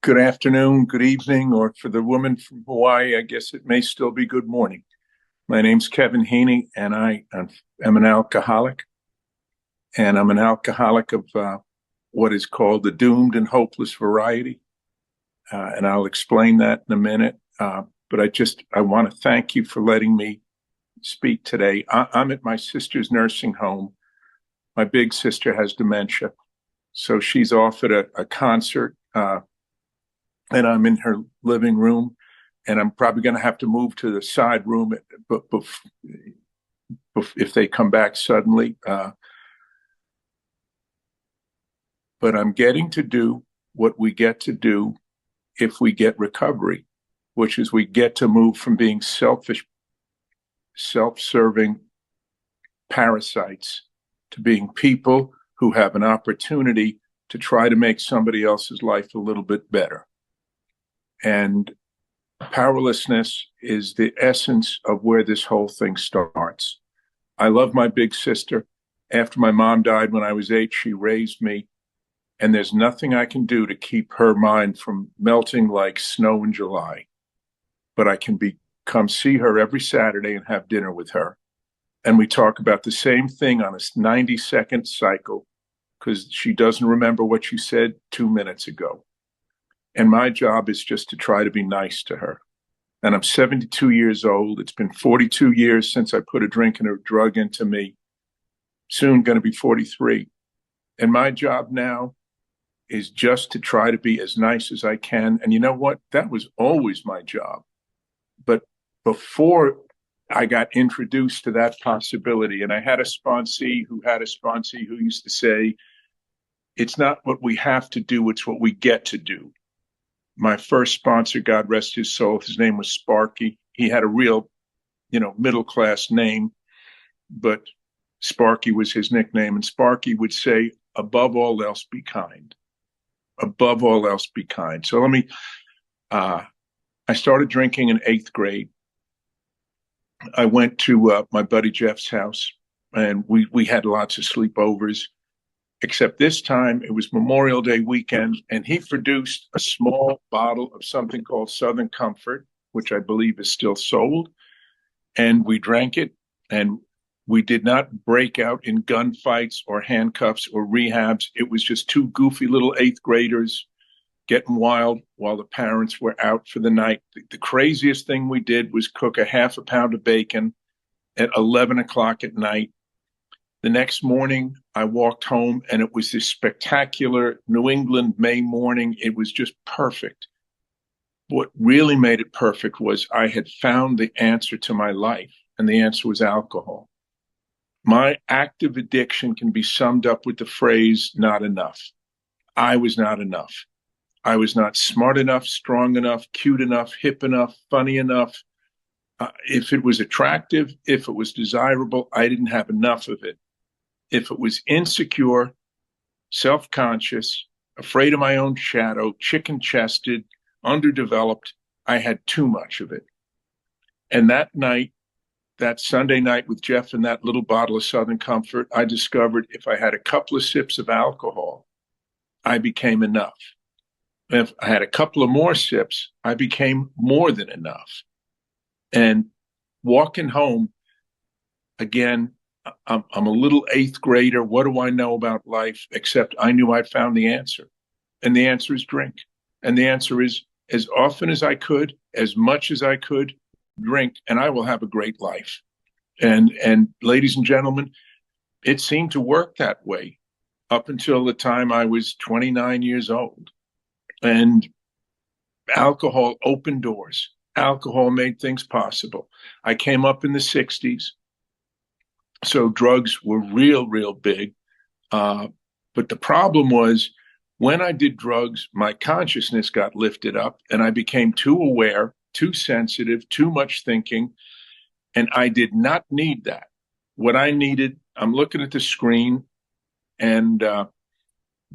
Good afternoon, good evening, or for the woman from Hawaii, I guess it may still be good morning. My name's Kevin Haney, and am an alcoholic, and I'm an alcoholic of what is called the doomed and hopeless variety. And I'll explain that in a minute. But I want to thank you for letting me speak today. I'm at my sister's nursing home. My big sister has dementia, so she's off at a concert. And I'm in her living room, and I'm probably going to have to move to the side room if they come back suddenly. But I'm getting to do what we get to do if we get recovery, which is we get to move from being selfish, self-serving parasites to being people who have an opportunity to try to make somebody else's life a little bit better. And powerlessness is the essence of where this whole thing starts. I love my big sister. After my mom died when I was 8, she raised me. And there's nothing I can do to keep her mind from melting like snow in July. But I can come see her every Saturday and have dinner with her. And we talk about the same thing on a 90-second cycle because she doesn't remember what she said 2 minutes ago. And my job is just to try to be nice to her. And I'm 72 years old. It's been 42 years since I put a drink and a drug into me. Soon going to be 43. And my job now is just to try to be as nice as I can. And you know what? That was always my job. But before I got introduced to that possibility, and I had a sponsee who used to say, it's not what we have to do, it's what we get to do. My first sponsor, God rest his soul, his name was Sparky. He had a real, middle-class name, but Sparky was his nickname. And Sparky would say, above all else, be kind. Above all else, be kind. So I started drinking in 8th grade. I went to my buddy Jeff's house, and we had lots of sleepovers. Except this time it was Memorial Day weekend, and he produced a small bottle of something called Southern Comfort, which I believe is still sold. And we drank it, and we did not break out in gunfights or handcuffs or rehabs. It was just two goofy little 8th graders getting wild while the parents were out for the night. The craziest thing we did was cook a half a pound of bacon at 11 o'clock at night. The next morning, I walked home, and it was this spectacular New England May morning. It was just perfect. What really made it perfect was I had found the answer to my life, and the answer was alcohol. My active addiction can be summed up with the phrase, not enough. I was not enough. I was not smart enough, strong enough, cute enough, hip enough, funny enough. If it was attractive, if it was desirable, I didn't have enough of it. If it was insecure, self-conscious, afraid of my own shadow, chicken-chested, underdeveloped, I had too much of it. And that night, that Sunday night with Jeff and that little bottle of Southern Comfort, I discovered if I had a couple of sips of alcohol, I became enough. If I had a couple of more sips, I became more than enough. And walking home, again, I'm a little 8th grader. What do I know about life? Except I knew I'd found the answer. And the answer is drink. And the answer is as often as I could, as much as I could, drink, and I will have a great life. And ladies and gentlemen, it seemed to work that way up until the time I was 29 years old. And alcohol opened doors. Alcohol made things possible. I came up in the 60s. So drugs were real big. But the problem was when I did drugs, my consciousness got lifted up and I became too aware, too sensitive, too much thinking. And I did not need that. What I needed, I'm looking at the screen, and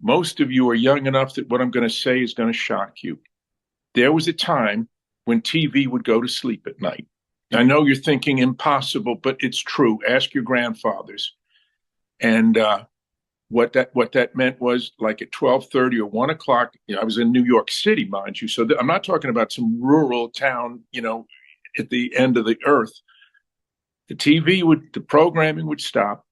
most of you are young enough that what I'm going to say is going to shock you. There was a time when TV would go to sleep at night. I know you're thinking impossible, but it's true. Ask your grandfathers. And What that meant was, like, at 12:30 or 1 o'clock, I was in New York City, mind you. So I'm not talking about some rural town, at the end of the earth. The programming would stop.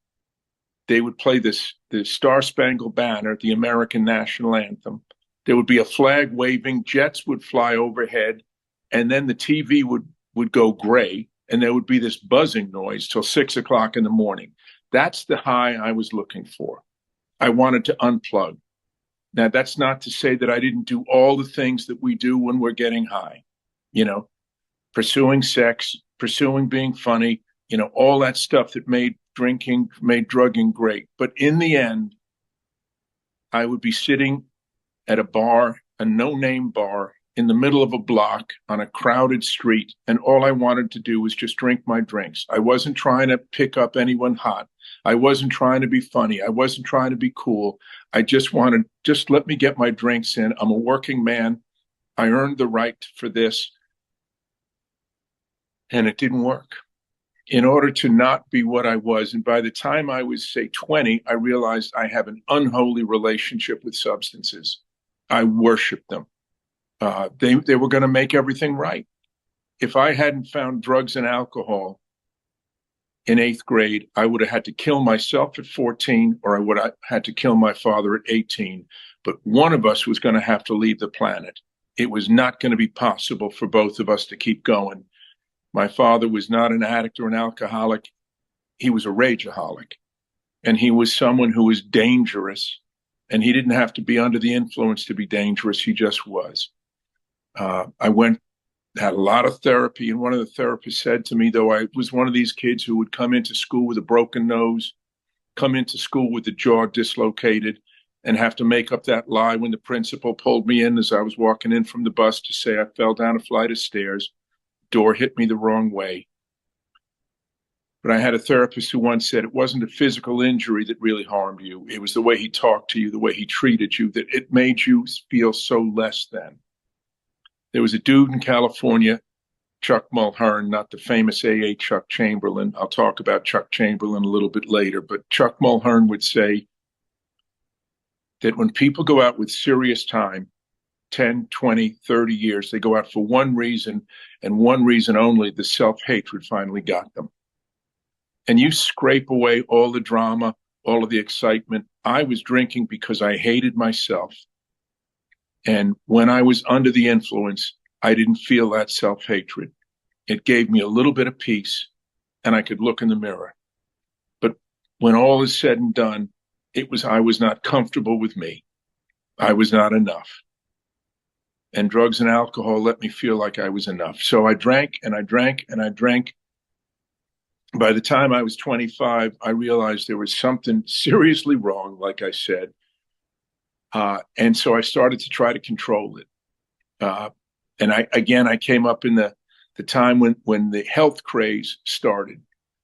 They would play the Star Spangled Banner, the American national anthem. There would be a flag waving, jets would fly overhead, and then the TV would go gray, and there would be this buzzing noise till 6 o'clock in the morning. That's the high I was looking for. I wanted to unplug. Now, that's not to say that I didn't do all the things that we do when we're getting high, pursuing sex, pursuing being funny, all that stuff that made drugging great. But in the end, I would be sitting at a bar, a no-name bar, in the middle of a block on a crowded street, and all I wanted to do was just drink my drinks. I wasn't trying to pick up anyone hot. I wasn't trying to be funny. I wasn't trying to be cool. I just wanted, just let me get my drinks in. I'm a working man. I earned the right for this. And it didn't work. In order to not be what I was, and by the time I was, say, 20, I realized I have an unholy relationship with substances. I worshiped them. They were going to make everything right. If I hadn't found drugs and alcohol in 8th grade, I would have had to kill myself at 14, or I would have had to kill my father at 18. But one of us was going to have to leave the planet. It was not going to be possible for both of us to keep going. My father was not an addict or an alcoholic. He was a rageaholic. And he was someone who was dangerous. And he didn't have to be under the influence to be dangerous. He just was. Had a lot of therapy. And one of the therapists said to me, though I was one of these kids who would come into school with a broken nose, come into school with the jaw dislocated, and have to make up that lie when the principal pulled me in as I was walking in from the bus to say I fell down a flight of stairs. Door hit me the wrong way. But I had a therapist who once said it wasn't a physical injury that really harmed you. It was the way he talked to you, the way he treated you, that it made you feel so less than. There was a dude in California, Chuck Mulhern, not the famous AA Chuck Chamberlain. I'll talk about Chuck Chamberlain a little bit later, but Chuck Mulhern would say that when people go out with serious time, 10, 20, 30 years, they go out for one reason, and one reason only: the self-hatred finally got them. And you scrape away all the drama, all of the excitement. I was drinking because I hated myself. And when I was under the influence, I didn't feel that self-hatred. It gave me a little bit of peace, and I could look in the mirror. But when all is said and done, I was not comfortable with me. I was not enough. And drugs and alcohol let me feel like I was enough. So I drank and I drank and I drank. By the time I was 25, I realized there was something seriously wrong, like I said. And so I started to try to control it. And I came up in the time when the health craze started.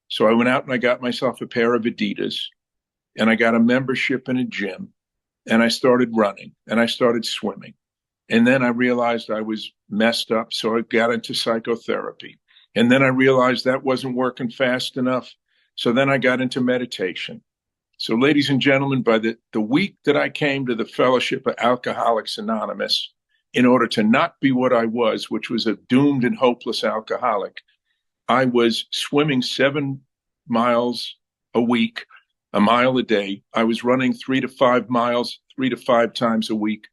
So I went out and I got myself a pair of Adidas, and I got a membership in a gym, and I started running and I started swimming. And then I realized I was messed up. So I got into psychotherapy. And then I realized that wasn't working fast enough. So then I got into meditation. So, ladies and gentlemen, by the week that I came to the Fellowship of Alcoholics Anonymous, in order to not be what I was, which was a doomed and hopeless alcoholic, I was swimming 7 miles a week, a mile a day. I was running 3 to 5 miles, 3 to 5 times a week.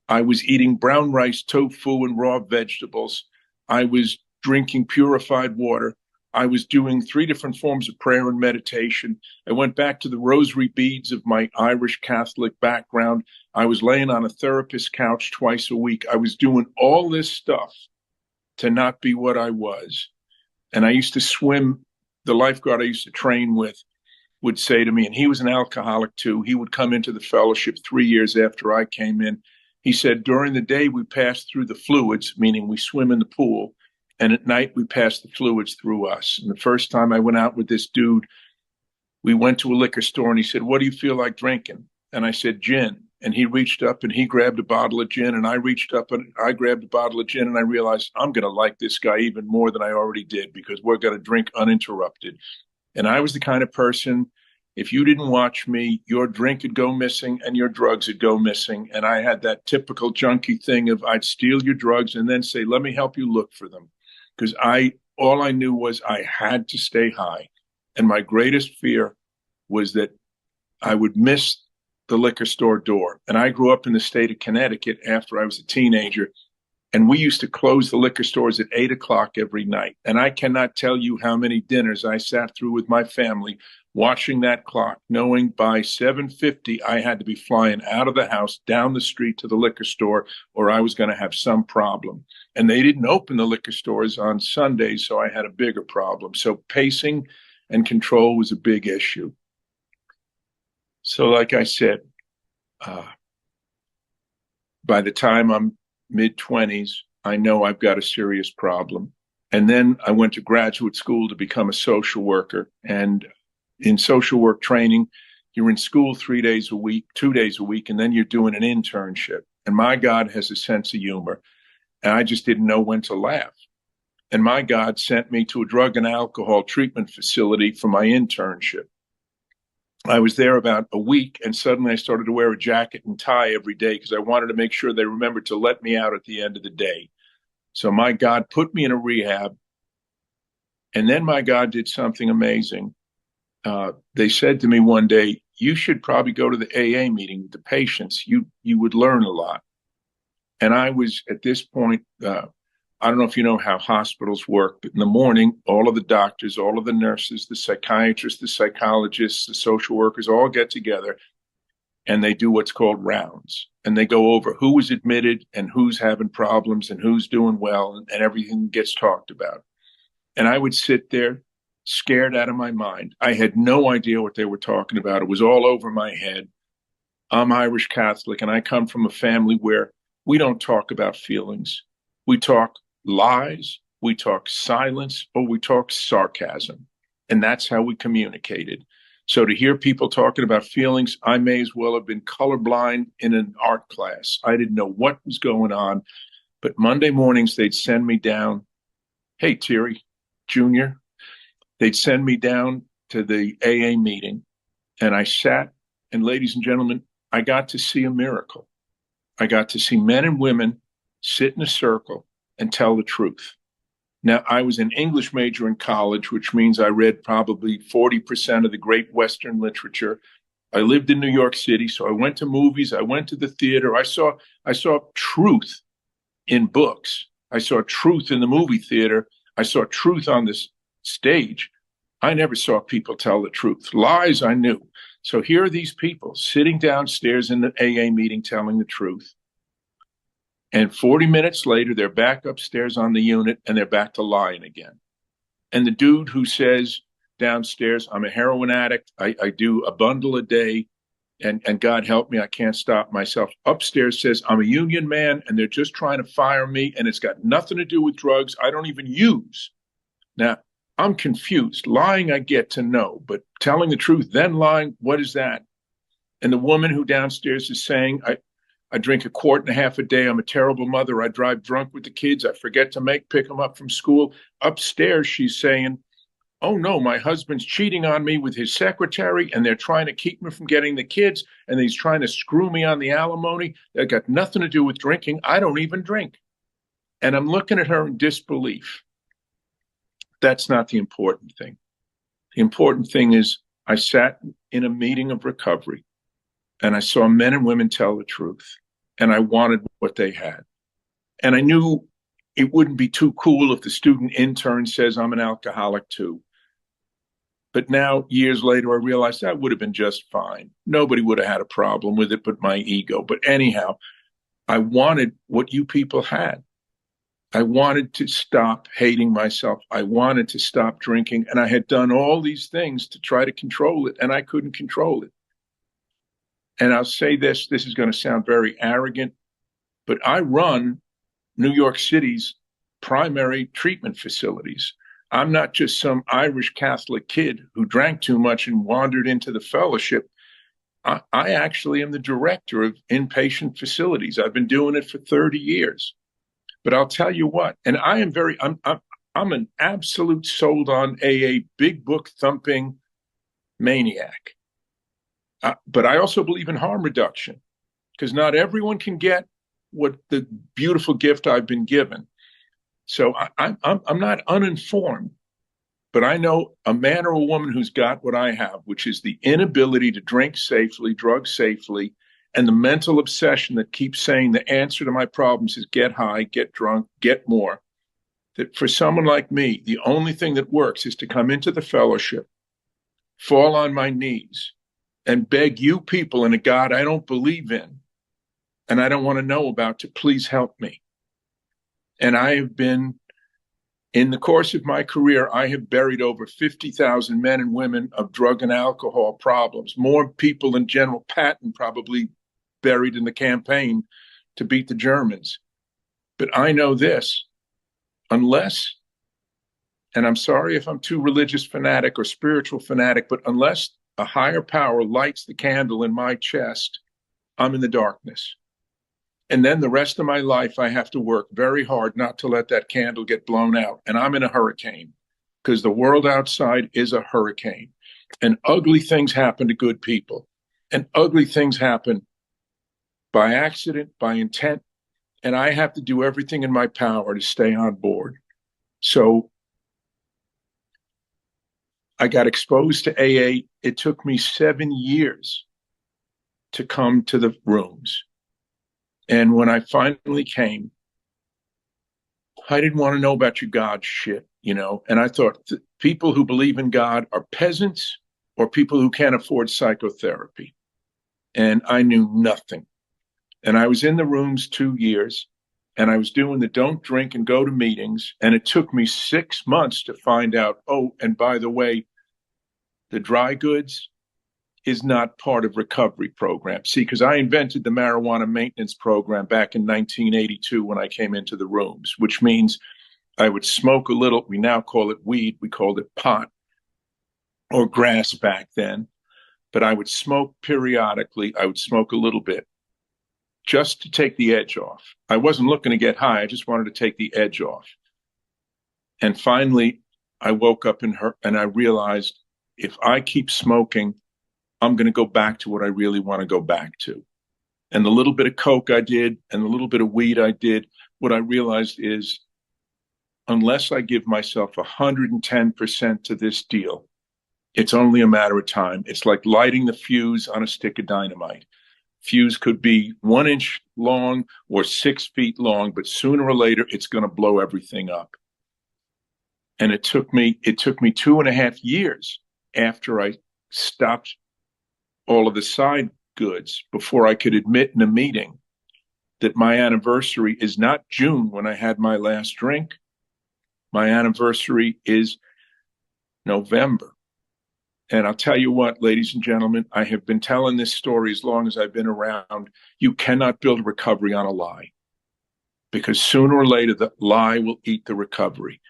I was eating brown rice, tofu, and raw vegetables. I was drinking purified water. I was doing 3 different forms of prayer and meditation. I went back to the rosary beads of my Irish Catholic background. I was laying on a therapist's couch twice a week. I was doing all this stuff to not be what I was. And I used to swim. The lifeguard I used to train with would say to me, and he was an alcoholic too, he would come into the fellowship 3 years after I came in. He said, during the day, we pass through the fluids, meaning we swim in the pool. And at night, we passed the fluids through us. And the first time I went out with this dude, we went to a liquor store, and he said, what do you feel like drinking? And I said, gin. And he reached up and he grabbed a bottle of gin, and I reached up and I grabbed a bottle of gin, and I realized I'm going to like this guy even more than I already did, because we're going to drink uninterrupted. And I was the kind of person If you didn't watch me, your drink would go missing and your drugs would go missing. And I had that typical junkie thing of I'd steal your drugs and then say, let me help you look for them. Because all I knew was I had to stay high. And my greatest fear was that I would miss the liquor store door. And I grew up in the state of Connecticut after I was a teenager. And we used to close the liquor stores at 8 o'clock every night. And I cannot tell you how many dinners I sat through with my family watching that clock, knowing by 7:50 I had to be flying out of the house, down the street to the liquor store, or I was going to have some problem. And they didn't open the liquor stores on Sundays, so I had a bigger problem. So pacing and control was a big issue. So like I said, by the time I'm mid-20s, I know I've got a serious problem. And then I went to graduate school to become a social worker. And in social work training, you're in school 3 days a week, 2 days a week, and then you're doing an internship. And my God has a sense of humor. And I just didn't know when to laugh. And my God sent me to a drug and alcohol treatment facility for my internship. I was there about a week, and suddenly I started to wear a jacket and tie every day because I wanted to make sure they remembered to let me out at the end of the day. So my God put me in a rehab. And then my God did something amazing. They said to me one day, you should probably go to the AA meeting with the patients. You would learn a lot. And I was at this point, I don't know if you know how hospitals work, but in the morning, all of the doctors, all of the nurses, the psychiatrists, the psychologists, the social workers all get together and they do what's called rounds. And they go over who was admitted and who's having problems and who's doing well, and everything gets talked about. And I would sit there scared out of my mind. I had no idea what they were talking about. It was all over my head. I'm Irish Catholic, and I come from a family where we don't talk about feelings. We talk lies, we talk silence, or we talk sarcasm. And that's how we communicated. So to hear people talking about feelings, I may as well have been colorblind in an art class. I didn't know what was going on. But Monday mornings, they'd send me down. Hey, Terry Jr., they'd send me down to the AA meeting. And I sat, and ladies and gentlemen, I got to see a miracle. I got to see men and women sit in a circle and tell the truth. Now, I was an English major in college, which means I read probably 40% of the great Western literature. I lived in New York City, so I went to movies, I went to the theater. I saw truth in books. I saw truth in the movie theater. I saw truth on this stage. I never saw people tell the truth. Lies, I knew. So here are these people sitting downstairs in the AA meeting telling the truth. And 40 minutes later, they're back upstairs on the unit and they're back to lying again. And the dude who says downstairs, I'm a heroin addict, I do a bundle a day, and God help me, I can't stop myself. Upstairs says, I'm a union man and they're just trying to fire me and it's got nothing to do with drugs. I don't even use. Now, I'm confused. Lying, I get to know, but telling the truth, then lying, what is that? And the woman who downstairs is saying, I drink 1.5 quart a day. I'm a terrible mother. I drive drunk with the kids. I forget to pick them up from school. Upstairs, she's saying, oh no, my husband's cheating on me with his secretary and they're trying to keep me from getting the kids and he's trying to screw me on the alimony. That got nothing to do with drinking. I don't even drink. And I'm looking at her in disbelief. That's not the important thing. The important thing is I sat in a meeting of recovery and I saw men and women tell the truth. And I wanted what they had. And I knew it wouldn't be too cool if the student intern says I'm an alcoholic too. But now, years later, I realized that would have been just fine. Nobody would have had a problem with it but my ego. But anyhow, I wanted what you people had. I wanted to stop hating myself. I wanted to stop drinking. And I had done all these things to try to control it, and I couldn't control it. And I'll say this is going to sound very arrogant, but I run New York City's primary treatment facilities. I'm not just some Irish Catholic kid who drank too much and wandered into the fellowship. I actually am the director of inpatient facilities. I've been doing it for 30 years. But I'll tell you what, and I'm an absolute sold on AA, big book thumping maniac. But I also believe in harm reduction, because not everyone can get what the beautiful gift I've been given. So I'm not uninformed, but I know a man or a woman who's got what I have, which is the inability to drink safely, drug safely, and the mental obsession that keeps saying the answer to my problems is get high, get drunk, get more. That for someone like me, the only thing that works is to come into the fellowship, fall on my knees, and beg you people in a God I don't believe in and I don't want to know about to please help me. And I have been, in the course of my career, I have buried over 50,000 men and women of drug and alcohol problems, more people than General Patton probably buried in the campaign to beat the Germans. But I know this, unless, and I'm sorry if I'm too religious fanatic or spiritual fanatic, but unless a higher power lights the candle in my chest, I'm in the darkness. And then the rest of my life, I have to work very hard not to let that candle get blown out. And I'm in a hurricane, because the world outside is a hurricane. And ugly things happen to good people. And ugly things happen by accident, by intent. And I have to do everything in my power to stay on board. So I got exposed to AA. It took me 7 years to come to the rooms. And when I finally came, I didn't want to know about your God shit, you know? And I thought people who believe in God are peasants or people who can't afford psychotherapy. And I knew nothing. And I was in the rooms 2 years, and I was doing the don't drink and go to meetings. And it took me 6 months to find out, oh, and by the way, the dry goods is not part of recovery program. See, because I invented the marijuana maintenance program back in 1982 when I came into the rooms, which means I would smoke a little. We now call it weed. We called it pot or grass back then. But I would smoke periodically. I would smoke a little bit just to take the edge off. I wasn't looking to get high. I just wanted to take the edge off. And finally, I woke up and I realized if I keep smoking, I'm going to go back to what I really want to go back to. And the little bit of coke I did and the little bit of weed I did, what I realized is unless I give myself 110% to this deal, it's only a matter of time. It's like lighting the fuse on a stick of dynamite. Fuse could be 1 inch long or 6 feet long, but sooner or later it's going to blow everything up. And it took me 2.5 years after I stopped all of the side goods before I could admit in a meeting that my anniversary is not June when I had my last drink. My anniversary is November. And I'll tell you what, ladies and gentlemen, I have been telling this story as long as I've been around. You cannot build a recovery on a lie, because sooner or later the lie will eat the recovery.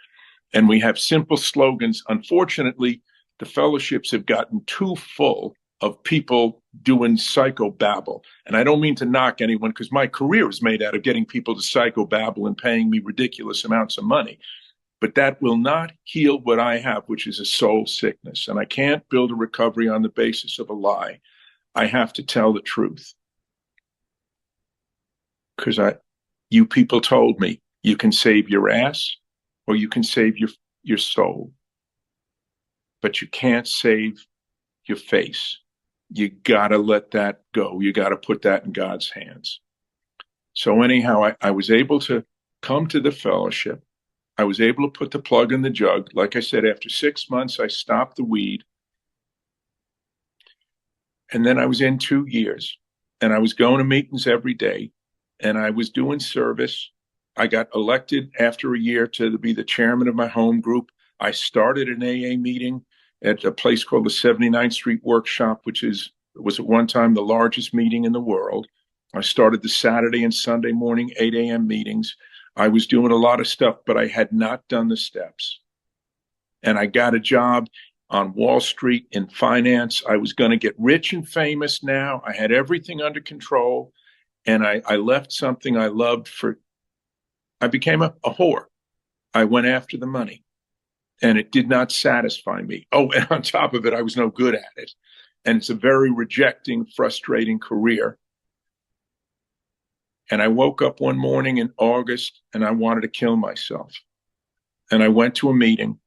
And we have simple slogans. Unfortunately, the fellowships have gotten too full of people doing psychobabble. And I don't mean to knock anyone, because my career is made out of getting people to psychobabble and paying me ridiculous amounts of money. But that will not heal what I have, which is a soul sickness. And I can't build a recovery on the basis of a lie. I have to tell the truth. Because you people told me you can save your ass or you can save your soul. But you can't save your face. You got to let that go. You got to put that in God's hands. So anyhow, I was able to come to the fellowship. I was able to put the plug in the jug. Like I said, after 6 months, I stopped the weed. And then I was in 2 years. And I was going to meetings every day. And I was doing service. I got elected after a year to be the chairman of my home group. I started an AA meeting at a place called the 79th Street Workshop, which was at one time the largest meeting in the world. I started the Saturday and Sunday morning 8 a.m. meetings. I was doing a lot of stuff, but I had not done the steps. And I got a job on Wall Street in finance. I was going to get rich and famous now. I had everything under control. And I left something I loved I became a whore. I went after the money. And it did not satisfy me. Oh, and on top of it, I was no good at it. And it's a very rejecting, frustrating career. And I woke up one morning in August and I wanted to kill myself. And I went to a meeting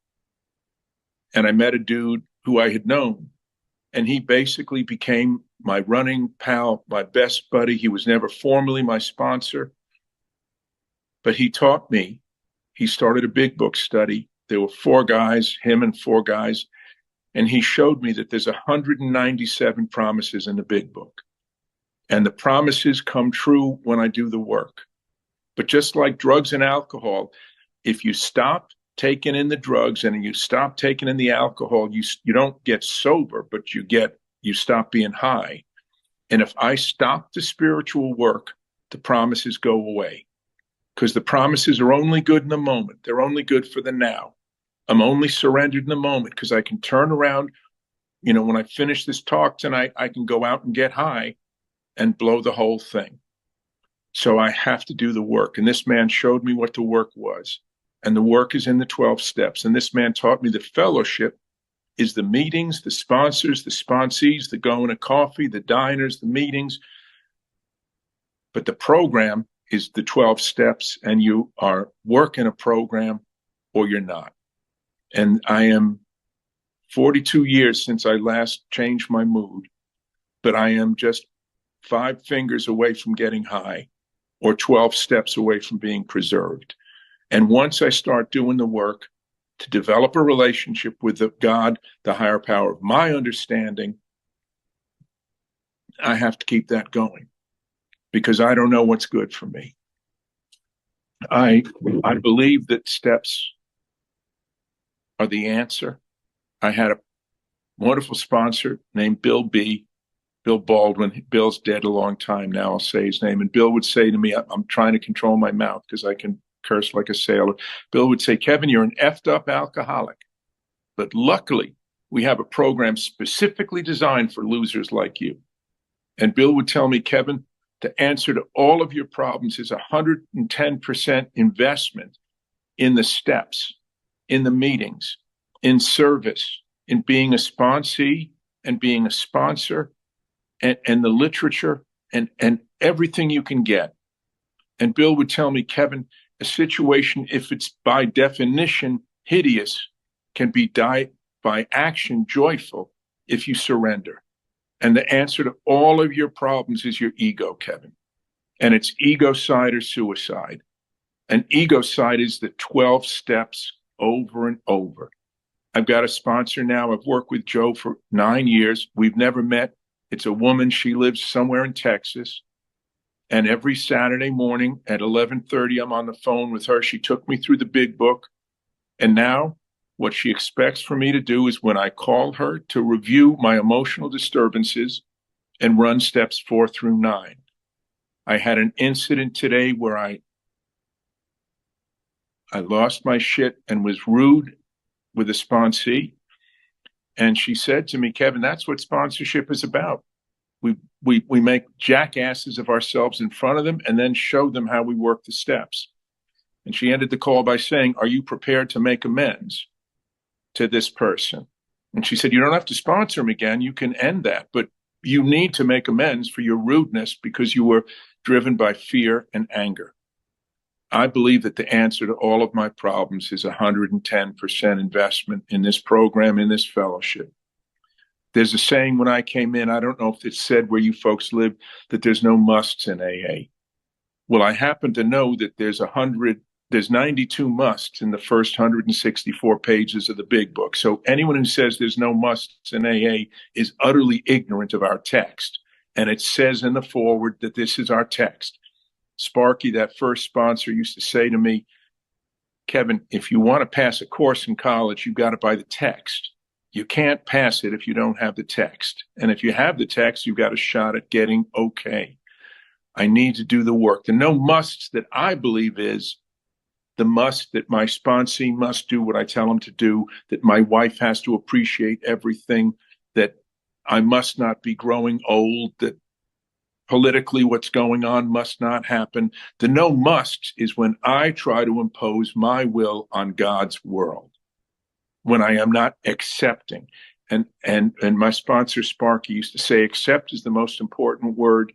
and I met a dude who I had known. And he basically became my running pal, my best buddy. He was never formally my sponsor, but he taught me. He started a big book study. There were 4 guys, him and 4 guys. And he showed me that there's 197 promises in the big book. And the promises come true when I do the work. But just like drugs and alcohol, if you stop taking in the drugs and you stop taking in the alcohol, you don't get sober, but you stop being high. And if I stop the spiritual work, the promises go away. Because the promises are only good in the moment. They're only good for the now. I'm only surrendered in the moment because I can turn around, when I finish this talk tonight, I can go out and get high and blow the whole thing. So I have to do the work. And this man showed me what the work was. And the work is in the 12 steps. And this man taught me that fellowship is the meetings, the sponsors, the sponsees, the going to coffee, the diners, the meetings. But the program is the 12 steps, and you are working a program or you're not. And I am 42 years since I last changed my mood, but I am just 5 fingers away from getting high or 12 steps away from being preserved. And once I start doing the work to develop a relationship with the God, the higher power of my understanding, I have to keep that going because I don't know what's good for me. I believe that steps are the answer. I had a wonderful sponsor named Bill Baldwin. Bill's dead a long time now. I'll say his name. And Bill would say to me, I'm trying to control my mouth because I can curse like a sailor. Bill would say, Kevin, you're an effed up alcoholic. But luckily, we have a program specifically designed for losers like you. And Bill would tell me, Kevin, the answer to all of your problems is 110% investment in the steps, in the meetings, in service, in being a sponsee and being a sponsor, and the literature and everything you can get. And Bill would tell me, Kevin, a situation, if it's by definition hideous, can be by action joyful if you surrender. And the answer to all of your problems is your ego, Kevin. And it's egocide or suicide. And egocide is the 12 steps over and over. I've got a sponsor now. I've worked with Joe for 9 years. We've never met. It's a woman. She lives somewhere in Texas. And every Saturday morning at 11:30, I'm on the phone with her. She took me through the big book. And now what she expects for me to do is when I call her to review my emotional disturbances and run steps 4 through 9. I had an incident today where I lost my shit and was rude with a sponsee. And she said to me, Kevin, that's what sponsorship is about. We make jackasses of ourselves in front of them and then show them how we work the steps. And she ended the call by saying, are you prepared to make amends to this person? And she said, you don't have to sponsor him again. You can end that. But you need to make amends for your rudeness because you were driven by fear and anger. I believe that the answer to all of my problems is 110% investment in this program, in this fellowship. There's a saying when I came in, I don't know if it's said where you folks live, that there's no musts in AA. Well, I happen to know that there's 92 musts in the first 164 pages of the big book. So anyone who says there's no musts in AA is utterly ignorant of our text. And it says in the foreword that this is our text. Sparky, that first sponsor, used to say to me, Kevin, if you want to pass a course in college, you've got to buy the text. You can't pass it if you don't have the text. And if you have the text, you've got a shot at getting okay. I need to do the work. The no musts that I believe is the must that my sponsee must do what I tell him to do, that my wife has to appreciate everything, that I must not be growing old, that politically what's going on must not happen. The no musts is when I try to impose my will on God's world, when I am not accepting. And my sponsor, Sparky, used to say, accept is the most important word.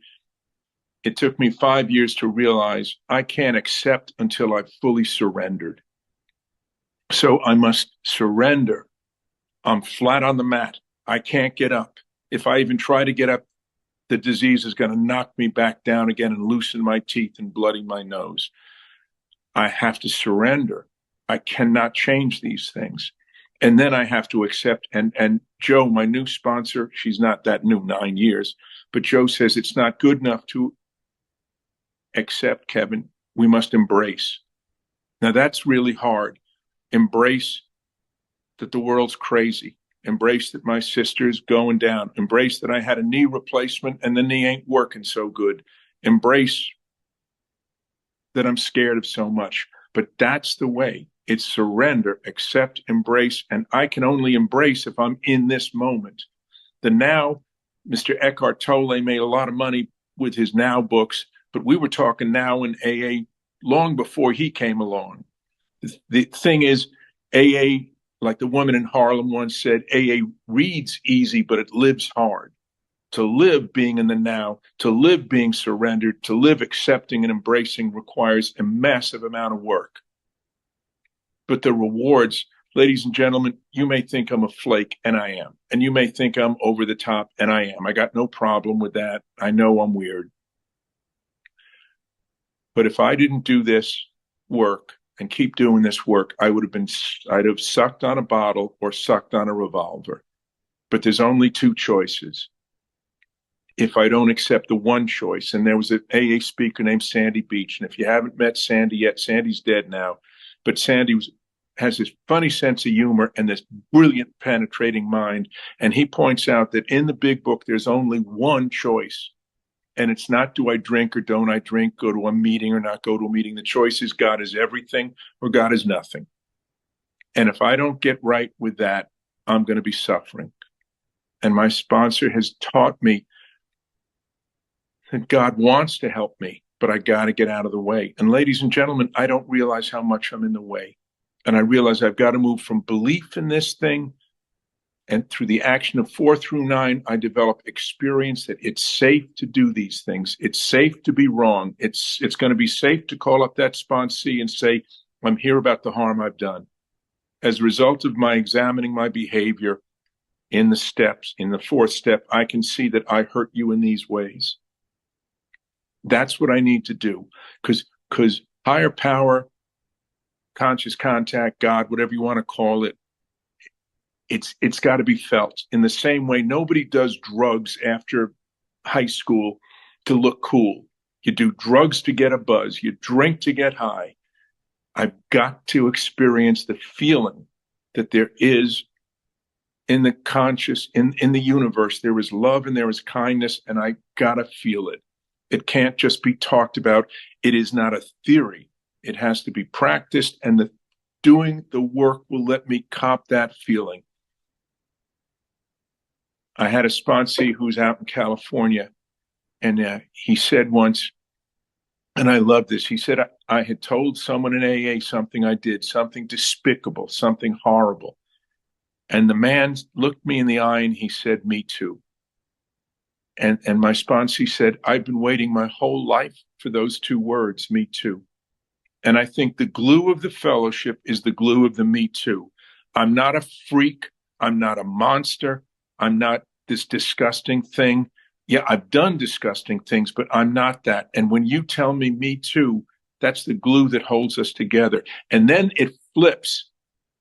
It took me 5 years to realize I can't accept until I've fully surrendered. So I must surrender. I'm flat on the mat. I can't get up. If I even try to get up, the disease is going to knock me back down again and loosen my teeth and bloody my nose. I have to surrender. I cannot change these things. And then I have to accept. And Joe, my new sponsor, she's not that new, 9 years, but Joe says it's not good enough to accept, Kevin. We must embrace. Now that's really hard. Embrace that the world's crazy. Embrace that my sister's going down. Embrace that I had a knee replacement and the knee ain't working so good. Embrace that I'm scared of so much. But that's the way. It's surrender, accept, embrace. And I can only embrace if I'm in this moment. The now, Mr. Eckhart Tolle made a lot of money with his now books, but we were talking now in AA long before he came along. The thing is, AA, like the woman in Harlem once said, AA reads easy, but it lives hard. To live being in the now, to live being surrendered, to live accepting and embracing requires a massive amount of work. But the rewards, ladies and gentlemen, you may think I'm a flake, and I am. And you may think I'm over the top, and I am. I got no problem with that. I know I'm weird. But if I didn't do this work and keep doing this work, I'd have sucked on a bottle or sucked on a revolver. But there's only two choices. If I don't accept the one choice, and there was an AA speaker named Sandy Beach, and if you haven't met Sandy yet, Sandy's dead now, but Sandy has this funny sense of humor and this brilliant, penetrating mind, and he points out that in the big book, there's only one choice, and it's not do I drink or don't I drink, go to a meeting or not go to a meeting. The choice is God is everything or God is nothing. And if I don't get right with that, I'm going to be suffering. And my sponsor has taught me that God wants to help me, but I got to get out of the way. And ladies and gentlemen, I don't realize how much I'm in the way. And I realize I've got to move from belief in this thing. And through the action of 4 through 9, I develop experience that it's safe to do these things. It's safe to be wrong. It's going to be safe to call up that sponsee and say, I'm here about the harm I've done. As a result of my examining my behavior in the steps, in the 4th step, I can see that I hurt you in these ways. That's what I need to do, because higher power, conscious contact, God, whatever you want to call it, it's got to be felt. In the same way, nobody does drugs after high school to look cool. You do drugs to get a buzz. You drink to get high. I've got to experience the feeling that there is in the conscious, in the universe, there is love and there is kindness, and I got to feel it. It can't just be talked about. It is not a theory. It has to be practiced, and doing the work will let me cop that feeling. I had a sponsee who's out in California, and he said once, and I love this, he said, I had told someone in AA something I did, something despicable, something horrible. And the man looked me in the eye and he said, me too. And my sponsee said, I've been waiting my whole life for those 2 words, me too. And I think the glue of the fellowship is the glue of the me too. I'm not a freak. I'm not a monster. I'm not this disgusting thing. Yeah, I've done disgusting things, but I'm not that. And when you tell me too, that's the glue that holds us together. And then it flips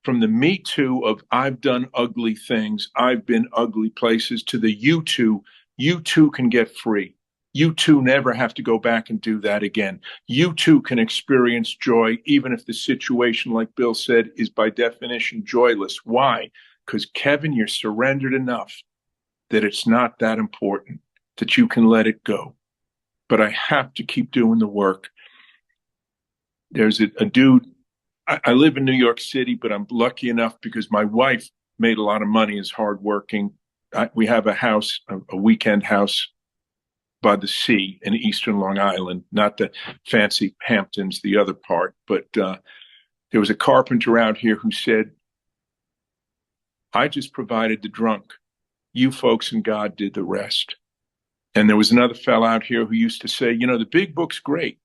from the me too of I've done ugly things, I've been ugly places, to the you too. You too can get free. You too never have to go back and do that again. You too can experience joy, even if the situation, like Bill said, is by definition joyless. Why? Because, Kevin, you're surrendered enough that it's not that important, that you can let it go. But I have to keep doing the work. There's a dude, I live in New York City, but I'm lucky enough because my wife made a lot of money, is hardworking. We have a house, a weekend house by the sea in eastern Long Island, not the fancy Hamptons, the other part. But there was a carpenter out here who said, I just provided the drunk. You folks and God did the rest. And there was another fellow out here who used to say, the big book's great,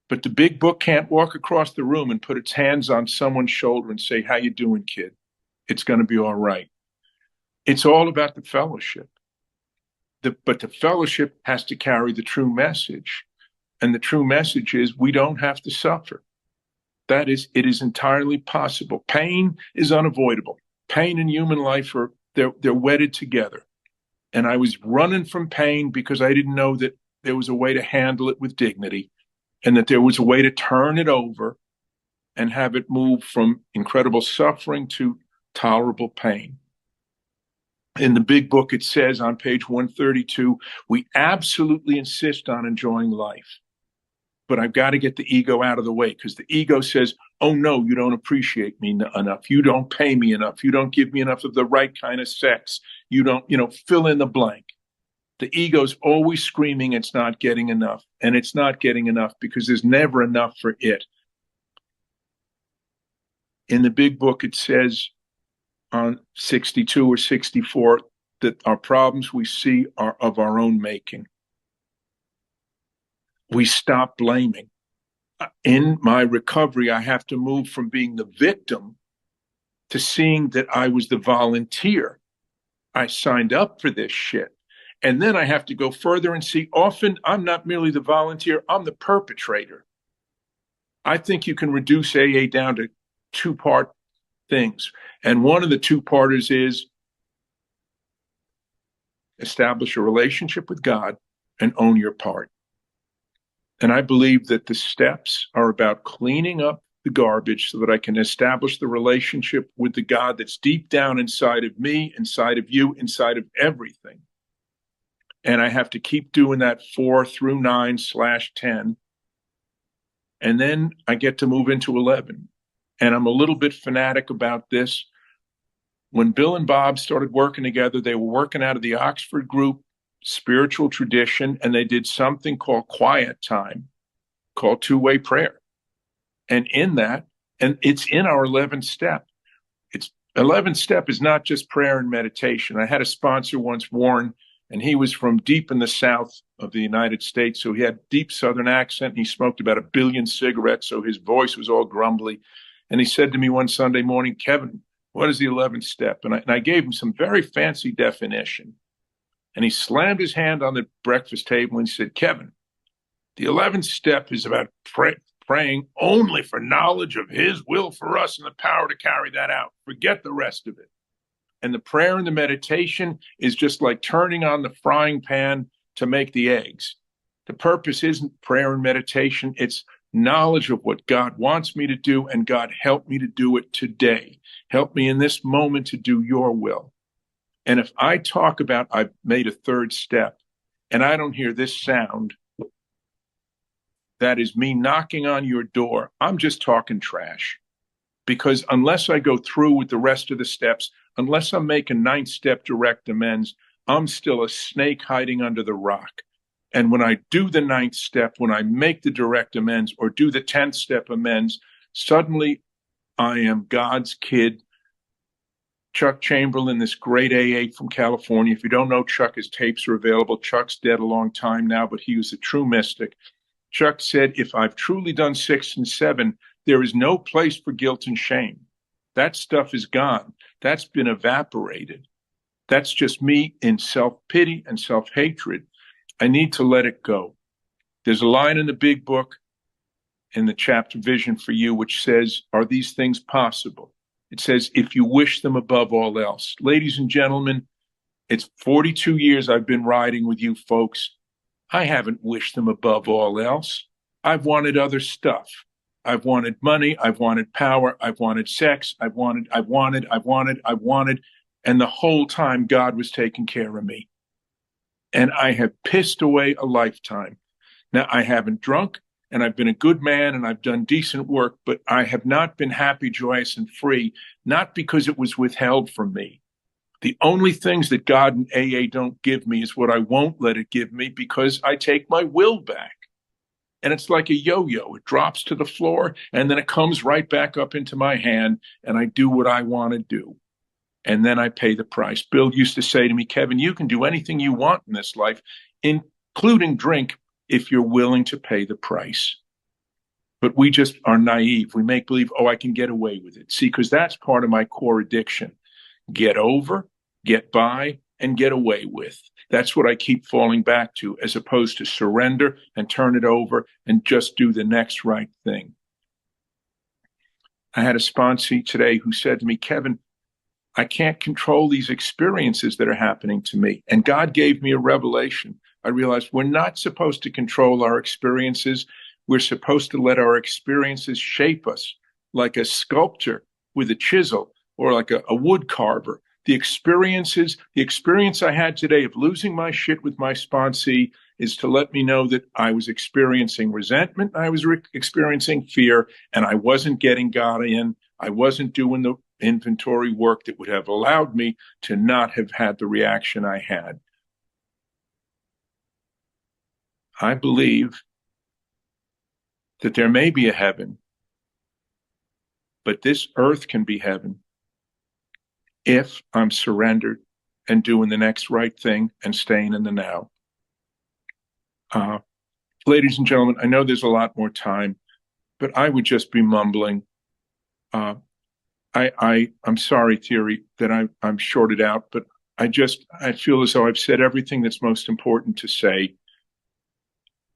but the big book can't walk across the room and put its hands on someone's shoulder and say, how you doing, kid? It's going to be all right. It's all about the fellowship. But the fellowship has to carry the true message. And the true message is we don't have to suffer. That is, it is entirely possible. Pain is unavoidable. Pain and human life they're wedded together. And I was running from pain because I didn't know that there was a way to handle it with dignity and that there was a way to turn it over and have it move from incredible suffering to tolerable pain. In the big book, it says on page 132, we absolutely insist on enjoying life. But I've got to get the ego out of the way because the ego says, oh, no, you don't appreciate me enough. You don't pay me enough. You don't give me enough of the right kind of sex. You don't, fill in the blank. The ego's always screaming it's not getting enough. And it's not getting enough because there's never enough for it. In the big book, it says on 62 or 64 that our problems we see are of our own making. We stop blaming. In my recovery, I have to move from being the victim to seeing that I was the volunteer. I signed up for this shit. And then I have to go further and see, often I'm not merely the volunteer, I'm the perpetrator. I think you can reduce AA down to two-part things. And one of the two-parters is establish a relationship with God and own your part. And I believe that the steps are about cleaning up the garbage so that I can establish the relationship with the God that's deep down inside of me, inside of you, inside of everything. And I have to keep doing that 4 through 9/10. And then I get to move into 11. And I'm a little bit fanatic about this. When Bill and Bob started working together, they were working out of the Oxford group spiritual tradition, and they did something called quiet time, called two-way prayer. And in that, and it's in our 11th step. 11th step is not just prayer and meditation. I had a sponsor once, Warren, and he was from deep in the south of the United States, so he had deep southern accent, and he smoked about 1 billion cigarettes, so his voice was all grumbly. And he said to me one Sunday morning, Kevin, what is the 11th step? And I gave him some very fancy definition. And he slammed his hand on the breakfast table and he said, Kevin, the 11th step is about praying only for knowledge of his will for us and the power to carry that out. Forget the rest of it. And the prayer and the meditation is just like turning on the frying pan to make the eggs. The purpose isn't prayer and meditation. It's knowledge of what God wants me to do, and God, help me to do it today. Help me in this moment to do your will. And if I talk about I've made a third step and I don't hear this sound, that is me knocking on your door, I'm just talking trash. Because unless I go through with the rest of the steps, unless I'm making 9th step direct amends, I'm still a snake hiding under the rock. And when I do the 9th step, when I make the direct amends or do the 10th step amends, suddenly I am God's kid. Chuck Chamberlain, this great AA from California. If you don't know Chuck, his tapes are available. Chuck's dead a long time now, but he was a true mystic. Chuck said, if I've truly done 6 and 7, there is no place for guilt and shame. That stuff is gone. That's been evaporated. That's just me in self-pity and self-hatred. I need to let it go. There's a line in the big book in the chapter Vision for You, which says, are these things possible? It says, if you wish them above all else. Ladies and gentlemen, it's 42 years I've been riding with you folks. I haven't wished them above all else. I've wanted other stuff. I've wanted money. I've wanted power. I've wanted sex. I've wanted. And the whole time God was taking care of me. And I have pissed away a lifetime. Now, I haven't drunk. And I've been a good man and I've done decent work, but I have not been happy, joyous, and free, not because it was withheld from me. The only things that God and AA don't give me is what I won't let it give me because I take my will back. And it's like a yo-yo. It drops to the floor and then it comes right back up into my hand and I do what I want to do. and then I pay the price. Bill used to say to me, Kevin, you can do anything you want in this life, including drink, if you're willing to pay the price. But we just are naive. We make believe, oh, I can get away with it. See, because that's part of my core addiction. Get over, get by, and get away with. That's what I keep falling back to, as opposed to surrender and turn it over and just do the next right thing. I had a sponsee today who said to me, Kevin, I can't control these experiences that are happening to me. And God gave me a revelation. I realized we're not supposed to control our experiences. We're supposed to let our experiences shape us like a sculptor with a chisel or like a wood carver. The experience I had today of losing my shit with my sponsee is to let me know that I was experiencing resentment, I was experiencing fear, and I wasn't getting God in. I wasn't doing the inventory work that would have allowed me to not have had the reaction I had. I believe that there may be a heaven, but this earth can be heaven if I'm surrendered and doing the next right thing and staying in the now. Ladies and gentlemen, I know there's a lot more time, but I would just be mumbling. I'm sorry, Thierry, that I'm shorted out, but I feel as though I've said everything that's most important to say.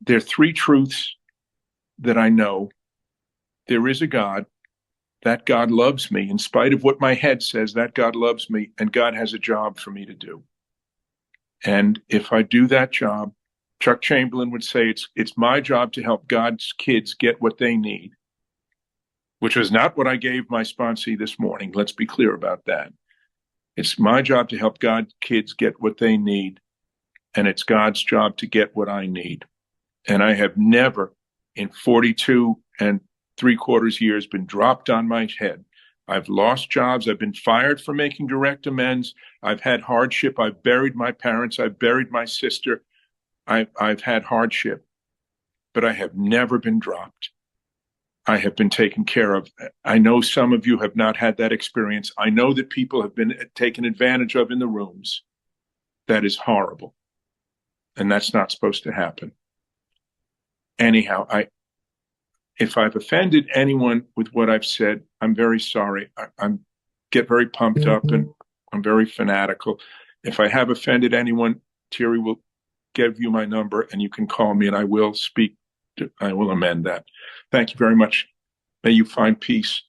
There are three truths that I know. There is a God. That God loves me. In spite of what my head says, that God loves me, and God has a job for me to do. And if I do that job, Chuck Chamberlain would say it's my job to help God's kids get what they need, which is not what I gave my sponsee this morning. Let's be clear about that. It's my job to help God's kids get what they need, and it's God's job to get what I need. And I have never, in 42 and 3/4 years, been dropped on my head. I've lost jobs. I've been fired for making direct amends. I've had hardship. I've buried my parents. I've buried my sister. I've had hardship, but I have never been dropped. I have been taken care of. I know some of you have not had that experience. I know that people have been taken advantage of in the rooms. That is horrible. And that's not supposed to happen. Anyhow, if I've offended anyone with what I've said, I'm very sorry. I get very pumped up and I'm very fanatical. If I have offended anyone, Thierry will give you my number and you can call me and I will speak. I will amend that. Thank you very much. May you find peace